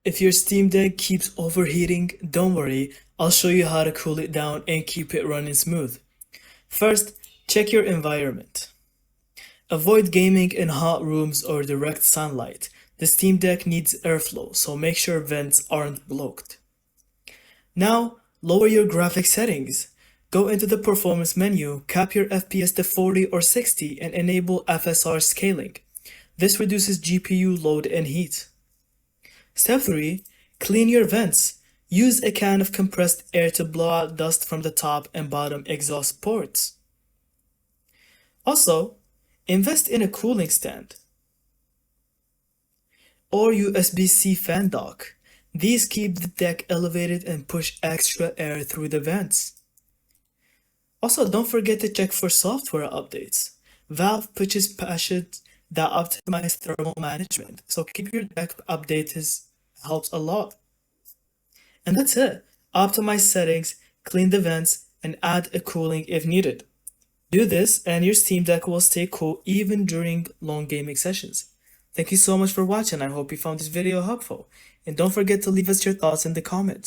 If your Steam Deck keeps overheating, don't worry, I'll show you how to cool it down and keep it running smooth. First, check your environment. Avoid gaming in hot rooms or direct sunlight. The Steam Deck needs airflow, so make sure vents aren't blocked. Now, lower your graphics settings. Go into the performance menu, cap your FPS to 40 or 60 and enable FSR scaling. This reduces GPU load and heat. Step 3. Clean your vents. Use a can of compressed air to blow out dust from the top and bottom exhaust ports. Also, invest in a cooling stand or USB-C fan dock. These keep the deck elevated and push extra air through the vents. Also, don't forget to check for software updates. Valve pushes patches that optimize thermal management, so keep your deck updated helps a lot. And that's it. Optimize settings, clean the vents, and add a cooling if needed. Do this and your Steam Deck will stay cool even during long gaming sessions. Thank you so much for watching. I hope you found this video helpful. And don't forget to leave us your thoughts in the comments.